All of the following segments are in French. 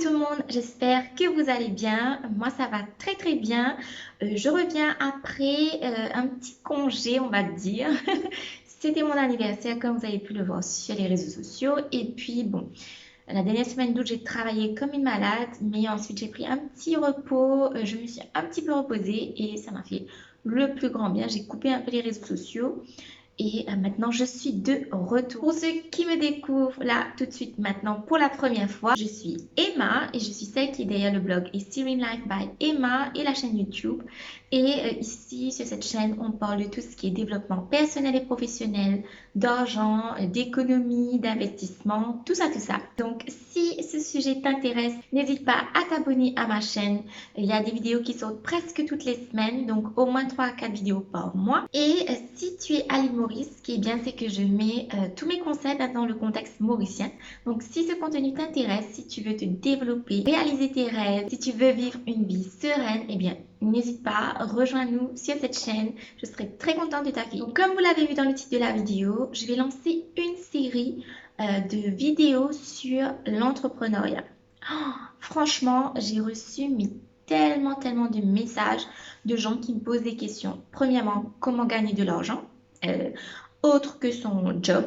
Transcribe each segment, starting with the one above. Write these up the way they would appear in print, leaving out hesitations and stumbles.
tout le monde, j'espère que vous allez bien. Moi ça va très très bien. Je reviens après un petit congé on va dire. C'était mon anniversaire comme vous avez pu le voir sur les réseaux sociaux. Et puis bon, la dernière semaine d'août j'ai travaillé comme une malade. Mais ensuite j'ai pris un petit repos. Je me suis un petit peu reposée et ça m'a fait le plus grand bien. J'ai coupé un peu les réseaux sociaux. Et maintenant, je suis de retour. Pour ceux qui me découvrent là tout de suite maintenant pour la première fois, je suis Emma et je suis celle qui est derrière le blog Steering Life by Emma et la chaîne YouTube. Et ici, sur cette chaîne, on parle de tout ce qui est développement personnel et professionnel, d'argent, d'économie, d'investissement, tout ça, tout ça. Donc, si ce sujet t'intéresse, n'hésite pas à t'abonner à ma chaîne. Il y a des vidéos qui sortent presque toutes les semaines, donc au moins 3 à 4 vidéos par mois. Et si tu es à l'île Maurice, ce qui est bien, c'est que je mets tous mes conseils dans le contexte mauricien. Donc, si ce contenu t'intéresse, si tu veux te développer, réaliser tes rêves, si tu veux vivre une vie sereine, eh bien, n'hésite pas, rejoins-nous sur cette chaîne. Je serai très contente de t'accueillir. Donc, comme vous l'avez vu dans le titre de la vidéo, je vais lancer une série de vidéos sur l'entrepreneuriat. Oh, franchement, j'ai reçu tellement de messages de gens qui me posent des questions. Premièrement, comment gagner de l'argent autre que son job?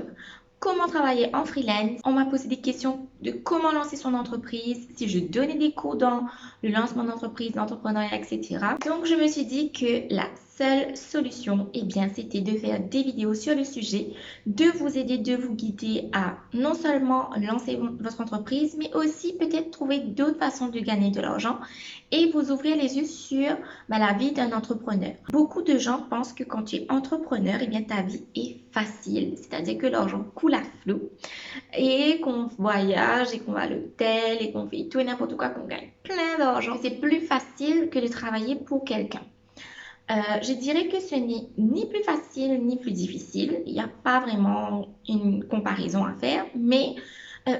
Comment travailler en freelance? On m'a posé des questions de comment lancer son entreprise, si je donnais des cours dans le lancement d'entreprise, l'entrepreneuriat, etc. Donc, je me suis dit que la seule solution, eh bien, c'était de faire des vidéos sur le sujet, de vous aider, de vous guider à non seulement lancer votre entreprise, mais aussi peut-être trouver d'autres façons de gagner de l'argent et vous ouvrir les yeux sur la vie d'un entrepreneur. Beaucoup de gens pensent que quand tu es entrepreneur, eh bien, ta vie est facile, c'est-à-dire que l'argent coule à flot et qu'on voyage et qu'on va à l'hôtel et qu'on fait tout et n'importe quoi, qu'on gagne plein d'argent. C'est plus facile que de travailler pour quelqu'un. Je dirais que ce n'est ni plus facile ni plus difficile. Il n'y a pas vraiment une comparaison à faire. Mais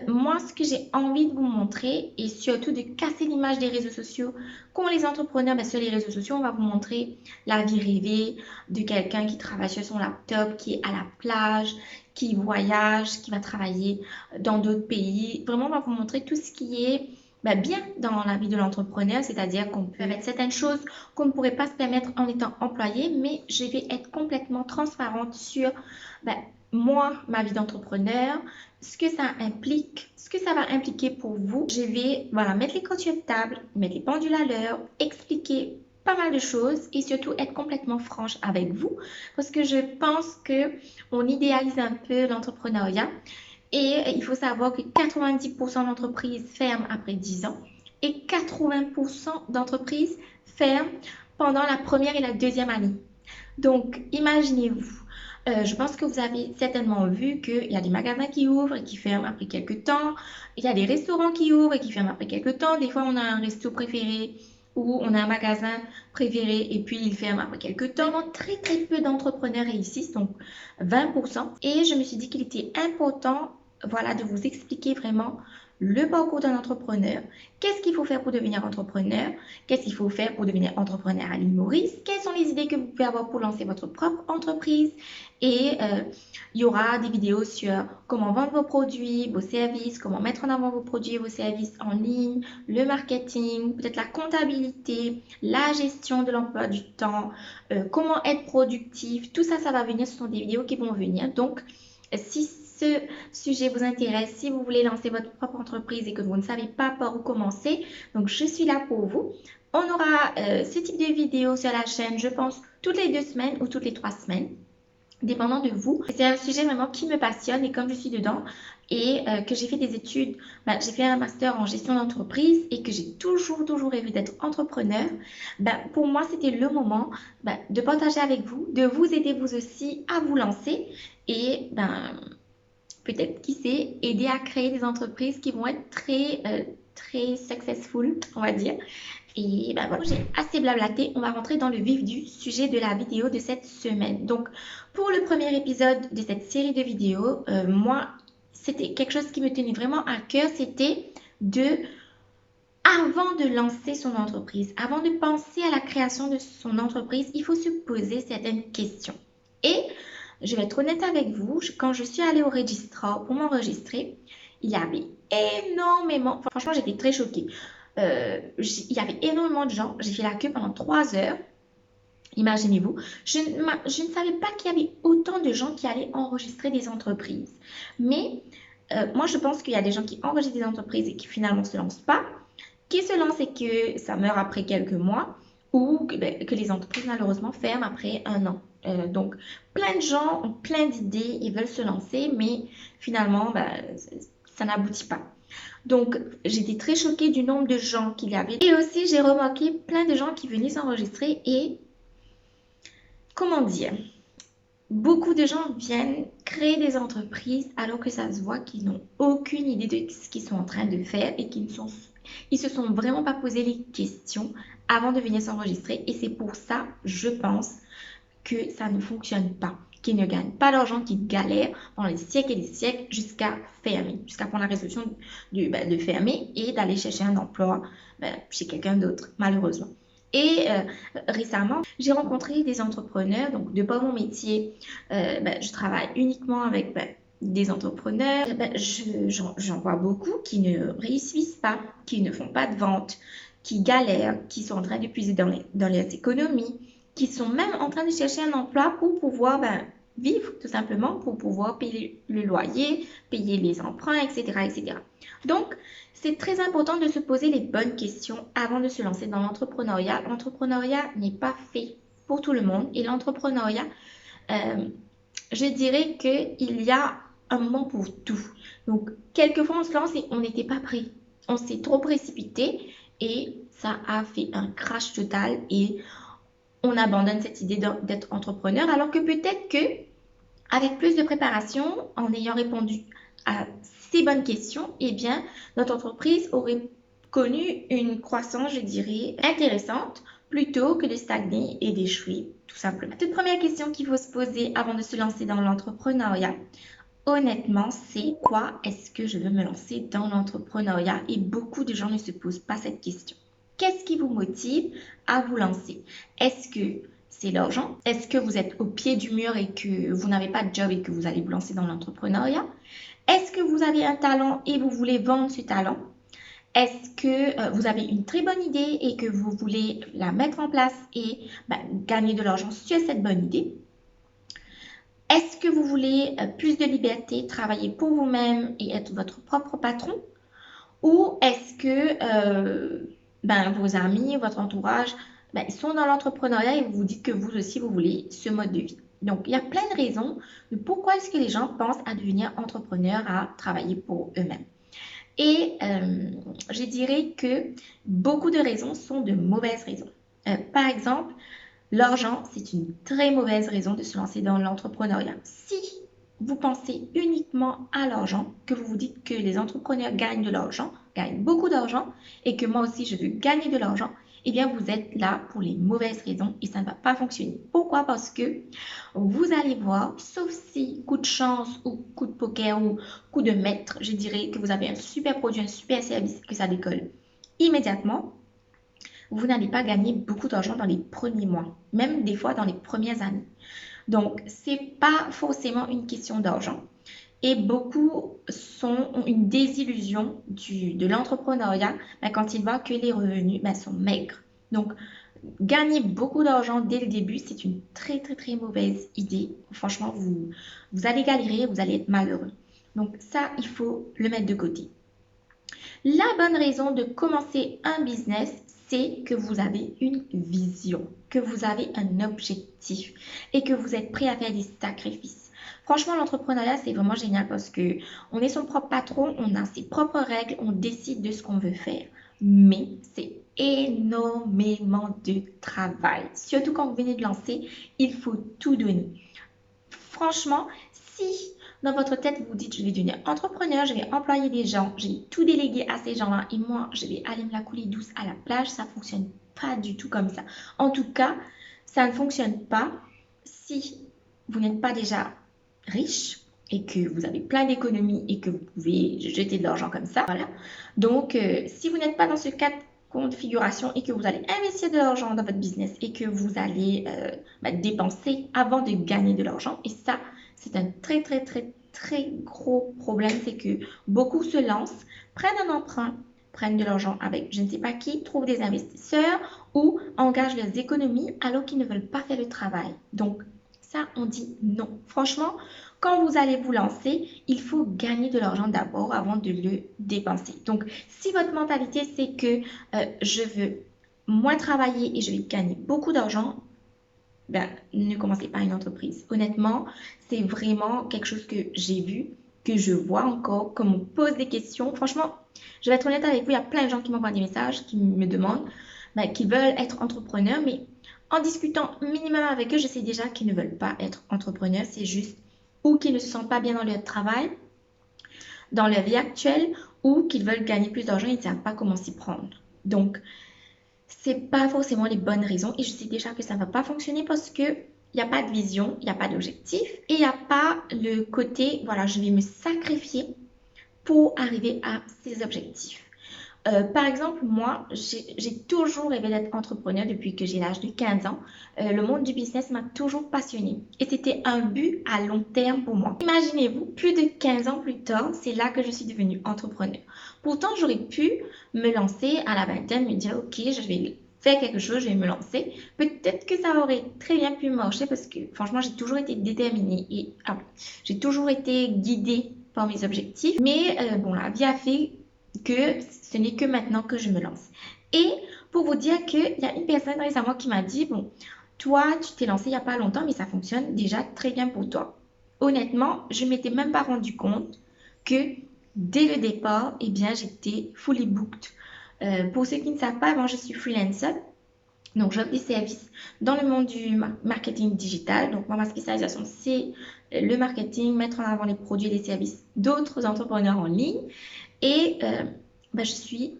moi, ce que j'ai envie de vous montrer et surtout de casser l'image des réseaux sociaux qu'ont les entrepreneurs, sur les réseaux sociaux, on va vous montrer la vie rêvée de quelqu'un qui travaille sur son laptop, qui est à la plage, qui voyage, qui va travailler dans d'autres pays. Vraiment, on va vous montrer tout ce qui est bien dans la vie de l'entrepreneur, c'est-à-dire qu'on peut mettre certaines choses qu'on ne pourrait pas se permettre en étant employé, mais je vais être complètement transparente sur moi, ma vie d'entrepreneur, ce que ça implique, ce que ça va impliquer pour vous. Je vais mettre les comptes sur table, mettre les pendules à l'heure, expliquer pas mal de choses et surtout être complètement franche avec vous parce que je pense que on idéalise un peu l'entrepreneuriat. Et il faut savoir que 90% d'entreprises ferment après 10 ans et 80% d'entreprises ferment pendant la première et la deuxième année. Donc, imaginez-vous, je pense que vous avez certainement vu qu'il y a des magasins qui ouvrent et qui ferment après quelques temps. Il y a des restaurants qui ouvrent et qui ferment après quelques temps. Des fois, on a un resto préféré ou on a un magasin préféré et puis il ferme après quelques temps. Vraiment très peu d'entrepreneurs réussissent, donc 20%. Et je me suis dit qu'il était important de vous expliquer vraiment le parcours d'un entrepreneur. Qu'est-ce qu'il faut faire pour devenir entrepreneur? Qu'est-ce qu'il faut faire pour devenir entrepreneur à l'île Maurice? Quelles sont les idées que vous pouvez avoir pour lancer votre propre entreprise? Et il y aura des vidéos sur comment vendre vos produits, vos services, comment mettre en avant vos produits et vos services en ligne, le marketing, peut-être la comptabilité, la gestion de l'emploi du temps, comment être productif. Tout ça, ça va venir. Ce sont des vidéos qui vont venir. Donc, si ce sujet vous intéresse, si vous voulez lancer votre propre entreprise et que vous ne savez pas par où commencer, donc je suis là pour vous. On aura ce type de vidéo sur la chaîne, je pense, toutes les 2 semaines ou toutes les 3 semaines, dépendant de vous. C'est un sujet vraiment qui me passionne et comme je suis dedans et que j'ai fait des études, j'ai fait un master en gestion d'entreprise et que j'ai toujours rêvé d'être entrepreneur, pour moi c'était le moment de partager avec vous, de vous aider vous aussi à vous lancer et peut-être, qui sait, aider à créer des entreprises qui vont être très successful, on va dire. Et voilà, j'ai assez blablaté, on va rentrer dans le vif du sujet de la vidéo de cette semaine. Donc, pour le premier épisode de cette série de vidéos, moi, c'était quelque chose qui me tenait vraiment à cœur, c'était avant de lancer son entreprise, avant de penser à la création de son entreprise, il faut se poser certaines questions. Et je vais être honnête avec vous, quand je suis allée au registrar pour m'enregistrer, il y avait énormément. Franchement, j'étais très choquée. Il y avait énormément de gens. J'ai fait la queue pendant 3 heures. Imaginez-vous, je ne savais pas qu'il y avait autant de gens qui allaient enregistrer des entreprises. Mais moi, je pense qu'il y a des gens qui enregistrent des entreprises et qui finalement ne se lancent pas, qui se lancent et que ça meurt après quelques mois, ou que les entreprises malheureusement ferment après 1 an. Donc, plein de gens ont plein d'idées et veulent se lancer, mais finalement, ça n'aboutit pas. Donc, j'étais très choquée du nombre de gens qu'il y avait. Et aussi, j'ai remarqué plein de gens qui venaient s'enregistrer et, comment dire, beaucoup de gens viennent créer des entreprises alors que ça se voit qu'ils n'ont aucune idée de ce qu'ils sont en train de faire et ils se sont vraiment pas posé les questions avant de venir s'enregistrer. Et c'est pour ça, je pense, que ça ne fonctionne pas, qu'ils ne gagnent pas d'argent, qu'ils galèrent pendant des siècles et des siècles jusqu'à fermer, jusqu'à prendre la résolution de fermer et d'aller chercher un emploi chez quelqu'un d'autre, malheureusement. Et récemment, j'ai rencontré des entrepreneurs, donc de par mon métier, je travaille uniquement avec des entrepreneurs. J'en vois beaucoup qui ne réussissent pas, qui ne font pas de vente, qui galèrent, qui sont en train de puiser dans les économies, qui sont même en train de chercher un emploi pour pouvoir vivre, tout simplement, pour pouvoir payer le loyer, payer les emprunts, etc., etc. Donc, c'est très important de se poser les bonnes questions avant de se lancer dans l'entrepreneuriat. L'entrepreneuriat n'est pas fait pour tout le monde et l'entrepreneuriat, euh, je dirais qu'il y a un moment pour tout. Donc, quelquefois, on se lance et on n'était pas prêt. On s'est trop précipité et ça a fait un crash total et on abandonne cette idée d'être entrepreneur alors que peut-être que avec plus de préparation, en ayant répondu à ces bonnes questions, eh bien, notre entreprise aurait connu une croissance, je dirais, intéressante plutôt que de stagner et d'échouer, tout simplement. La toute première question qu'il faut se poser avant de se lancer dans l'entrepreneuriat, honnêtement, c'est quoi est-ce que je veux me lancer dans l'entrepreneuriat? Et beaucoup de gens ne se posent pas cette question. Qu'est-ce qui vous motive à vous lancer? Est-ce que c'est l'argent? Est-ce que vous êtes au pied du mur et que vous n'avez pas de job et que vous allez vous lancer dans l'entrepreneuriat? Est-ce que vous avez un talent et vous voulez vendre ce talent? Est-ce que vous avez une très bonne idée et que vous voulez la mettre en place et gagner de l'argent sur cette bonne idée? Est-ce que vous voulez plus de liberté, travailler pour vous-même et être votre propre patron? Ou est-ce que vos amis, votre entourage, ils sont dans l'entrepreneuriat et vous vous dites que vous aussi, vous voulez ce mode de vie? Donc, il y a plein de raisons de pourquoi est-ce que les gens pensent à devenir entrepreneur, à travailler pour eux-mêmes. Et je dirais que beaucoup de raisons sont de mauvaises raisons. Par exemple, l'argent, c'est une très mauvaise raison de se lancer dans l'entrepreneuriat. Si vous pensez uniquement à l'argent, que vous vous dites que les entrepreneurs gagnent de l'argent, gagnent beaucoup d'argent, et que moi aussi je veux gagner de l'argent, eh bien vous êtes là pour les mauvaises raisons et ça ne va pas fonctionner. Pourquoi? Parce que vous allez voir, sauf si coup de chance ou coup de poker ou coup de maître, je dirais que vous avez un super produit, un super service, que ça décolle immédiatement, vous n'allez pas gagner beaucoup d'argent dans les premiers mois, même des fois dans les premières années. Donc, c'est pas forcément une question d'argent. Et beaucoup ont une désillusion de l'entrepreneuriat quand ils voient que les revenus sont maigres. Donc, gagner beaucoup d'argent dès le début, c'est une très très très mauvaise idée. Franchement, vous allez galérer, vous allez être malheureux. Donc ça, il faut le mettre de côté. La bonne raison de commencer un business, c'est que vous avez une vision, que vous avez un objectif et que vous êtes prêt à faire des sacrifices. Franchement, l'entrepreneuriat, c'est vraiment génial parce que on est son propre patron, on a ses propres règles, on décide de ce qu'on veut faire. Mais c'est énormément de travail. Surtout quand vous venez de lancer, il faut tout donner. Franchement, si dans votre tête, vous vous dites, je vais devenir entrepreneur, je vais employer des gens, je vais tout déléguer à ces gens-là et moi, je vais aller me la couler douce à la plage, ça ne fonctionne pas du tout comme ça. En tout cas, ça ne fonctionne pas si vous n'êtes pas déjà riche et que vous avez plein d'économies et que vous pouvez jeter de l'argent comme ça. Voilà. Donc, si vous n'êtes pas dans ce cas de configuration et que vous allez investir de l'argent dans votre business et que vous allez dépenser avant de gagner de l'argent, et ça, c'est un très, très, très, très gros problème, c'est que beaucoup se lancent, prennent un emprunt, prennent de l'argent avec je ne sais pas qui, trouvent des investisseurs ou engagent leurs économies alors qu'ils ne veulent pas faire le travail. Donc, ça, on dit non. Franchement, quand vous allez vous lancer, il faut gagner de l'argent d'abord avant de le dépenser. Donc, si votre mentalité, c'est que je veux moins travailler et je vais gagner beaucoup d'argent, ben, ne commencez pas une entreprise. Honnêtement, c'est vraiment quelque chose que j'ai vu, que je vois encore, qu'on me pose des questions. Franchement, je vais être honnête avec vous, il y a plein de gens qui m'envoient des messages, qui me demandent, ben, qu'ils veulent être entrepreneurs, mais en discutant minimum avec eux, je sais déjà qu'ils ne veulent pas être entrepreneurs. C'est juste ou qu'ils ne se sentent pas bien dans leur travail, dans leur vie actuelle, ou qu'ils veulent gagner plus d'argent et ils ne savent pas comment s'y prendre. Donc, c'est pas forcément les bonnes raisons et je sais déjà que ça va pas fonctionner parce que il n'y a pas de vision, il n'y a pas d'objectif et il n'y a pas le côté, voilà, je vais me sacrifier pour arriver à ces objectifs. Par exemple, moi, j'ai toujours rêvé d'être entrepreneur depuis que j'ai l'âge de 15 ans. Le monde du business m'a toujours passionnée et c'était un but à long terme pour moi. Imaginez-vous, plus de 15 ans plus tard, c'est là que je suis devenue entrepreneur. Pourtant, j'aurais pu me lancer à la vingtaine, me dire, ok, je vais faire quelque chose, je vais me lancer. Peut-être que ça aurait très bien pu marcher parce que franchement, j'ai toujours été déterminée et j'ai toujours été guidée par mes objectifs. Mais bon, la vie a fait que ce n'est que maintenant que je me lance. Et pour vous dire qu'il y a une personne récemment qui m'a dit, bon, toi, tu t'es lancé il n'y a pas longtemps, mais ça fonctionne déjà très bien pour toi. Honnêtement, je ne m'étais même pas rendu compte que dès le départ, eh bien, j'étais fully booked. Pour ceux qui ne savent pas, moi, je suis freelancer. Donc, j'offre des services dans le monde du marketing digital. Donc, moi, ma spécialisation, c'est le marketing, mettre en avant les produits et les services d'autres entrepreneurs en ligne. Et je suis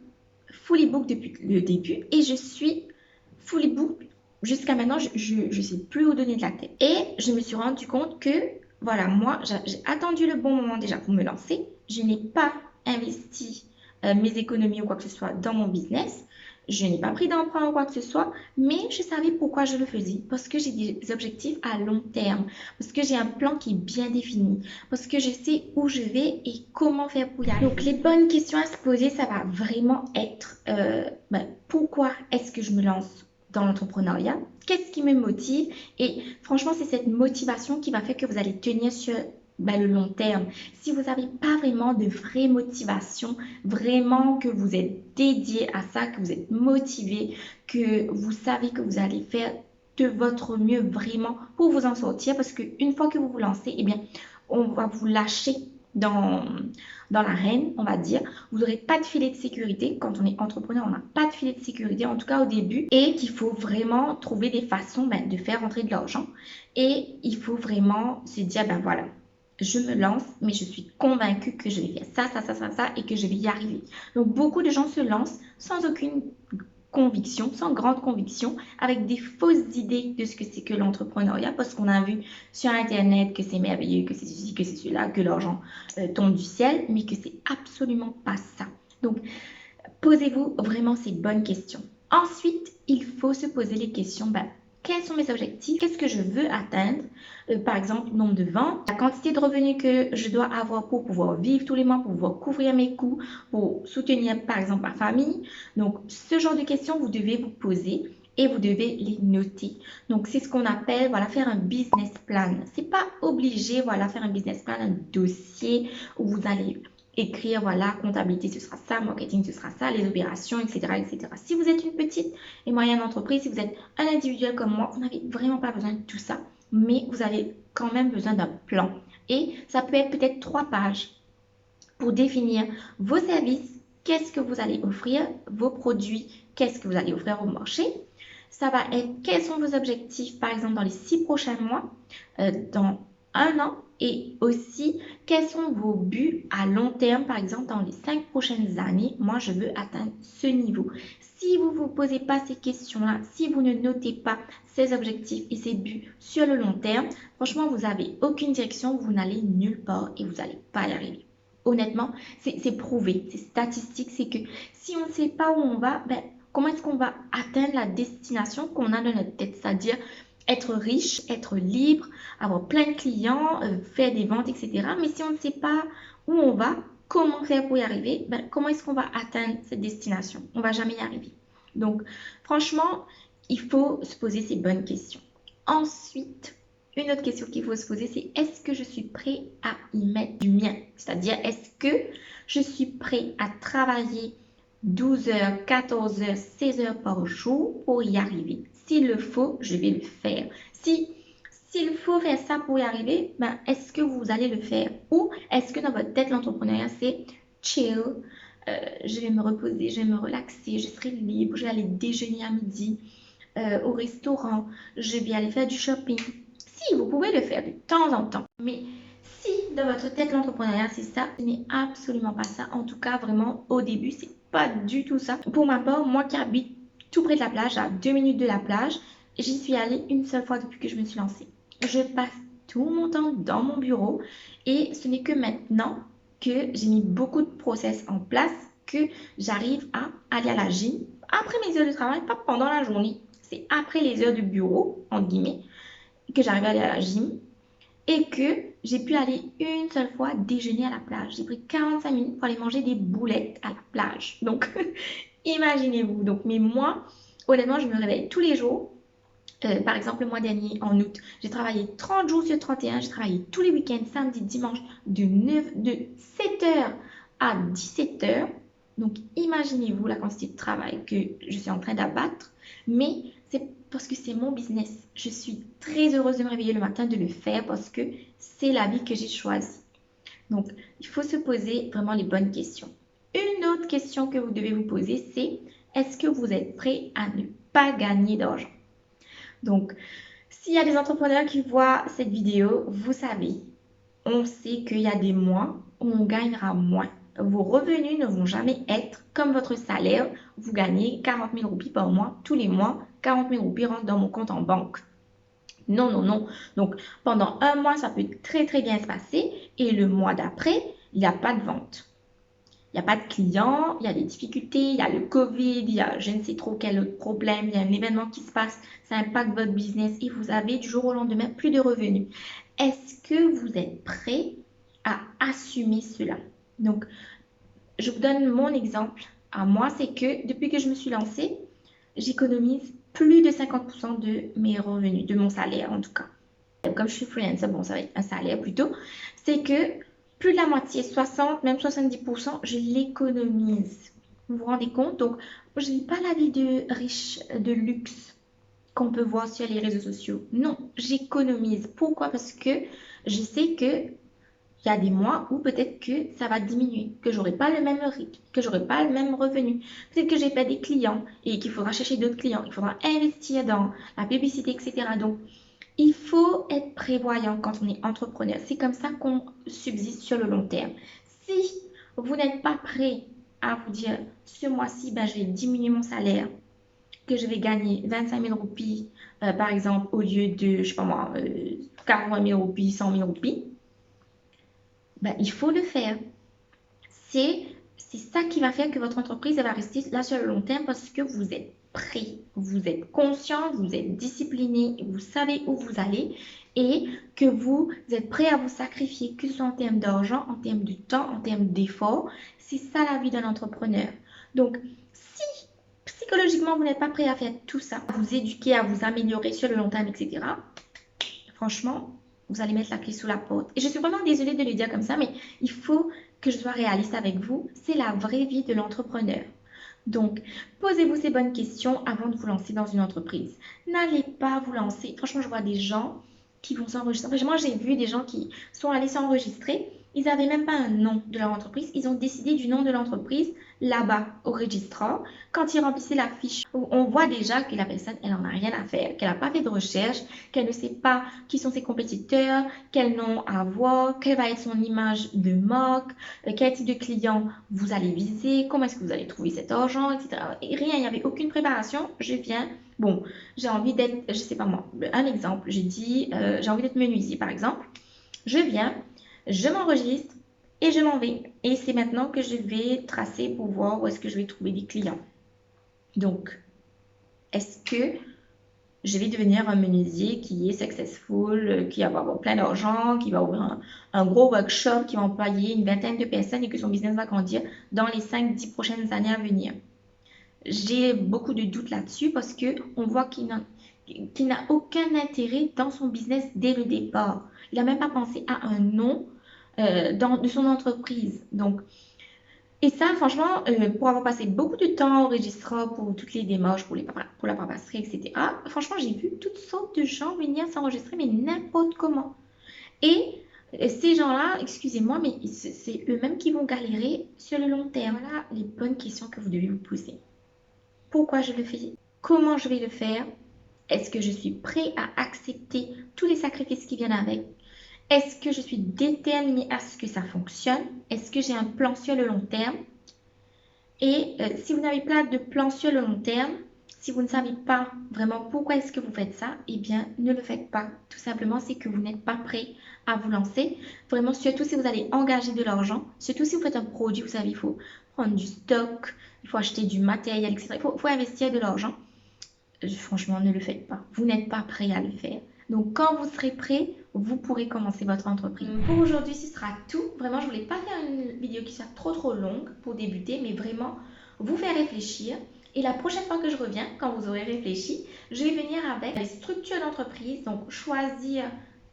fully book depuis le début et je suis fully book jusqu'à maintenant. Je ne sais plus où donner de la tête. Et je me suis rendu compte que, voilà, moi, j'ai attendu le bon moment déjà pour me lancer. Je n'ai pas investi mes économies ou quoi que ce soit dans mon business. Je n'ai pas pris d'emprunt ou quoi que ce soit, mais je savais pourquoi je le faisais. Parce que j'ai des objectifs à long terme, parce que j'ai un plan qui est bien défini, parce que je sais où je vais et comment faire pour y aller. Donc, les bonnes questions à se poser, ça va vraiment être pourquoi est-ce que je me lance dans l'entrepreneuriat? Qu'est-ce qui me motive? Et franchement, c'est cette motivation qui va faire que vous allez tenir sur le long terme. Si vous n'avez pas vraiment de vraie motivation, vraiment que vous êtes dédié à ça, que vous êtes motivé, que vous savez que vous allez faire de votre mieux vraiment pour vous en sortir, parce qu'une fois que vous vous lancez, eh bien, on va vous lâcher dans l'arène, on va dire. Vous n'aurez pas de filet de sécurité. Quand on est entrepreneur, on n'a pas de filet de sécurité, en tout cas au début. Et qu'il faut vraiment trouver des façons de faire rentrer de l'argent. Et il faut vraiment se dire, voilà, je me lance, mais je suis convaincue que je vais faire ça, et que je vais y arriver. Donc, beaucoup de gens se lancent sans aucune conviction, sans grande conviction, avec des fausses idées de ce que c'est que l'entrepreneuriat, parce qu'on a vu sur Internet que c'est merveilleux, que c'est ceci, que c'est cela, que l'argent tombe du ciel, mais que c'est absolument pas ça. Donc, posez-vous vraiment ces bonnes questions. Ensuite, il faut se poser les questions, quels sont mes objectifs? Qu'est-ce que je veux atteindre? Par exemple, nombre de ventes, la quantité de revenus que je dois avoir pour pouvoir vivre tous les mois, pour pouvoir couvrir mes coûts, pour soutenir par exemple ma famille. Donc, ce genre de questions, vous devez vous poser et vous devez les noter. Donc, c'est ce qu'on appelle, faire un business plan. C'est pas obligé, faire un business plan, un dossier où vous allez écrire, comptabilité, ce sera ça, marketing, ce sera ça, les opérations, etc., etc. Si vous êtes une petite et moyenne entreprise, si vous êtes un individuel comme moi, vous n'avez vraiment pas besoin de tout ça, mais vous avez quand même besoin d'un plan. Et ça peut être peut-être 3 pages pour définir vos services, qu'est-ce que vous allez offrir, vos produits, qu'est-ce que vous allez offrir au marché. Ça va être quels sont vos objectifs, par exemple, dans les 6 prochains mois, dans 1 an, et aussi quels sont vos buts à long terme, par exemple, dans les 5 prochaines années. Moi, je veux atteindre ce niveau. Si vous ne vous posez pas ces questions-là, si vous ne notez pas ces objectifs et ces buts sur le long terme, franchement, vous n'avez aucune direction, vous n'allez nulle part et vous n'allez pas y arriver. Honnêtement, c'est prouvé, c'est statistique, c'est que si on ne sait pas où on va, comment est-ce qu'on va atteindre la destination qu'on a dans notre tête? C'est-à-dire, être riche, être libre, avoir plein de clients, faire des ventes, etc. Mais si on ne sait pas où on va, comment faire pour y arriver, ben, comment est-ce qu'on va atteindre cette destination? On ne va jamais y arriver. Donc, franchement, il faut se poser ces bonnes questions. Ensuite, une autre question qu'il faut se poser, c'est est-ce que je suis prêt à y mettre du mien? C'est-à-dire, est-ce que je suis prêt à travailler 12 heures, 14 heures, 16 heures par jour pour y arriver? S'il le faut, je vais le faire. S'il faut faire ça pour y arriver, ben, est-ce que vous allez le faire? Ou est-ce que dans votre tête, l'entrepreneuriat, c'est chill, je vais me reposer, je vais me relaxer, je serai libre, je vais aller déjeuner à midi au restaurant, je vais aller faire du shopping. Si, vous pouvez le faire de temps en temps. Mais si dans votre tête, l'entrepreneuriat, c'est ça, ce n'est absolument pas ça. En tout cas, vraiment, au début, c'est pas du tout ça. Pour ma part, moi qui habite tout près de la plage, à 2 minutes de la plage, j'y suis allée une seule fois depuis que je me suis lancée. Je passe tout mon temps dans mon bureau et ce n'est que maintenant que j'ai mis beaucoup de process en place que j'arrive à aller à la gym après mes heures de travail, pas pendant la journée. C'est après les heures de bureau, entre guillemets, que j'arrive à aller à la gym et que j'ai pu aller une seule fois déjeuner à la plage. J'ai pris 45 minutes pour aller manger des boulettes à la plage. Donc, imaginez-vous. Donc, mais moi, honnêtement, je me réveille tous les jours. Par exemple, le mois dernier, en août, j'ai travaillé 30 jours sur 31. J'ai travaillé tous les week-ends, samedi, dimanche, de 7 heures à 17 heures. Donc, imaginez-vous la quantité de travail que je suis en train d'abattre. Mais c'est parce que c'est mon business. Je suis très heureuse de me réveiller le matin, de le faire parce que c'est la vie que j'ai choisie. Donc, il faut se poser vraiment les bonnes questions. Une autre question que vous devez vous poser, c'est est-ce que vous êtes prêt à ne pas gagner d'argent? Donc, s'il y a des entrepreneurs qui voient cette vidéo, vous savez, on sait qu'il y a des mois où on gagnera moins. Vos revenus ne vont jamais être comme votre salaire. Vous gagnez 40 000 roupies par mois. Tous les mois, 40 000 roupies rentrent dans mon compte en banque. Non, non, non. Donc, pendant un mois, ça peut très, très bien se passer. Et le mois d'après, il n'y a pas de vente. Il n'y a pas de clients, il y a des difficultés, il y a le Covid, il y a je ne sais trop quel autre problème, il y a un événement qui se passe, ça impacte votre business et vous avez du jour au lendemain plus de revenus. Est-ce que vous êtes prêt à assumer cela? Donc, je vous donne mon exemple. À moi, c'est que depuis que je me suis lancée, j'économise plus de 50% de mes revenus, de mon salaire en tout cas. Comme je suis freelancer, bon, ça va être un salaire plutôt, c'est que plus de la moitié, 60, même 70%, je l'économise. Vous vous rendez compte? Donc, je n'ai pas la vie de riche, de luxe qu'on peut voir sur les réseaux sociaux. Non, j'économise. Pourquoi? Parce que je sais que il y a des mois où peut-être que ça va diminuer, que j'aurai pas le même rythme, que j'aurai pas le même revenu. Peut-être que j'ai pas des clients et qu'il faudra chercher d'autres clients, il faudra investir dans la publicité, etc. Donc, il faut être prévoyant quand on est entrepreneur. C'est comme ça qu'on subsiste sur le long terme. Si vous n'êtes pas prêt à vous dire, ce mois-ci, ben, je vais diminuer mon salaire, que je vais gagner 25 000 roupies, par exemple, au lieu de, je sais pas moi, 40 000 roupies, 100 000 roupies, ben, il faut le faire. C'est c'est ça qui va faire que votre entreprise elle va rester là sur le long terme parce que vous êtes prêt, vous êtes conscient, vous êtes discipliné, vous savez où vous allez et que vous êtes prêt à vous sacrifier, que ce soit en termes d'argent, en termes de temps, en termes d'effort. C'est ça la vie d'un entrepreneur. Donc, si psychologiquement vous n'êtes pas prêt à faire tout ça, à vous éduquer, à vous améliorer sur le long terme, etc., franchement, vous allez mettre la clé sous la porte. Et je suis vraiment désolée de le dire comme ça, mais il faut que je sois réaliste avec vous. C'est la vraie vie de l'entrepreneur. Donc, posez-vous ces bonnes questions avant de vous lancer dans une entreprise. N'allez pas vous lancer. Franchement, je vois des gens qui vont s'enregistrer. Enfin, moi, j'ai vu des gens qui sont allés s'enregistrer. Ils n'avaient même pas un nom de leur entreprise. Ils ont décidé du nom de l'entreprise là-bas au registraire. Quand ils remplissaient la fiche, on voit déjà que la personne, elle n'en a rien à faire, qu'elle n'a pas fait de recherche, qu'elle ne sait pas qui sont ses compétiteurs, quel nom avoir, quelle va être son image de marque, quel type de client vous allez viser, comment est-ce que vous allez trouver cet argent, etc. Et rien, il n'y avait aucune préparation. Je viens, bon, j'ai envie d'être, je sais pas moi, un exemple, j'ai dit, j'ai envie d'être menuisier par exemple. Je viens, je m'enregistre et je m'en vais. Et c'est maintenant que je vais tracer pour voir où est-ce que je vais trouver des clients. Donc, est-ce que je vais devenir un menuisier qui est successful, qui va avoir plein d'argent, qui va ouvrir un gros workshop, qui va employer une vingtaine de personnes et que son business va grandir dans les 5, 10 prochaines années à venir. J'ai beaucoup de doutes là-dessus parce que on voit qu'il n'a aucun intérêt dans son business dès le départ. Il n'a même pas pensé à un nom de son entreprise. Donc, et ça, franchement, pour avoir passé beaucoup de temps au registre pour toutes les démarches, pour la papasserie, etc., franchement, j'ai vu toutes sortes de gens venir s'enregistrer, mais n'importe comment. Et ces gens-là, excusez-moi, mais c'est eux-mêmes qui vont galérer sur le long terme. Voilà les bonnes questions que vous devez vous poser. Pourquoi je le fais? Comment je vais le faire? Est-ce que je suis prêt à accepter tous les sacrifices qui viennent avec? Est-ce que je suis déterminée à ce que ça fonctionne? Est-ce que j'ai un plan sur le long terme? Et si vous n'avez pas de plan sur le long terme, si vous ne savez pas vraiment pourquoi est-ce que vous faites ça, eh bien, ne le faites pas. Tout simplement, c'est que vous n'êtes pas prêt à vous lancer. Vraiment, surtout si vous allez engager de l'argent, surtout si vous faites un produit, vous savez, il faut prendre du stock, il faut acheter du matériel, etc. Il faut investir de l'argent. Franchement, ne le faites pas. Vous n'êtes pas prêt à le faire. Donc, quand vous serez prêt, vous pourrez commencer votre entreprise. Pour aujourd'hui, ce sera tout. Vraiment, je ne voulais pas faire une vidéo qui soit trop longue pour débuter, mais vraiment vous faire réfléchir. Et la prochaine fois que je reviens, quand vous aurez réfléchi, je vais venir avec les structures d'entreprise. Donc, choisir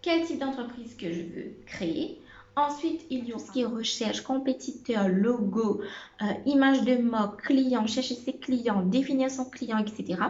quel type d'entreprise que je veux créer. Ensuite, il y aura tout ce qui est recherche, compétiteur, logo, image de marque, client, chercher ses clients, définir son client, etc.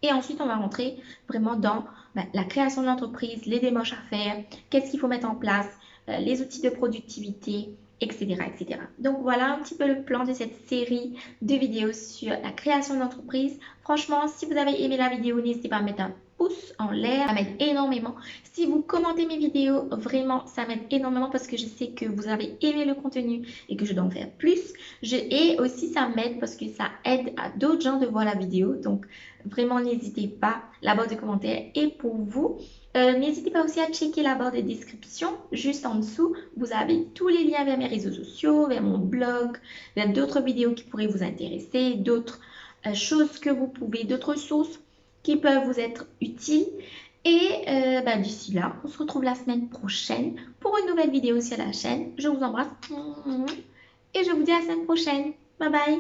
Et ensuite, on va rentrer vraiment dans la création d'entreprise, les démarches à faire, qu'est-ce qu'il faut mettre en place, les outils de productivité, etc., etc. Donc voilà un petit peu le plan de cette série de vidéos sur la création d'entreprise. Franchement, si vous avez aimé la vidéo, n'hésitez pas à mettre un pouce en l'air, ça m'aide énormément. Si vous commentez mes vidéos, vraiment, ça m'aide énormément parce que je sais que vous avez aimé le contenu et que je dois en faire plus. Et aussi, ça m'aide parce que ça aide à d'autres gens de voir la vidéo. Donc, vraiment, n'hésitez pas. La barre de commentaires est pour vous. N'hésitez pas aussi à checker la barre de description. Juste en dessous, vous avez tous les liens vers mes réseaux sociaux, vers mon blog, vers d'autres vidéos qui pourraient vous intéresser, d'autres choses que vous pouvez, d'autres ressources qui peuvent vous être utiles. Et d'ici là, on se retrouve la semaine prochaine pour une nouvelle vidéo sur la chaîne. Je vous embrasse et je vous dis à la semaine prochaine. Bye bye!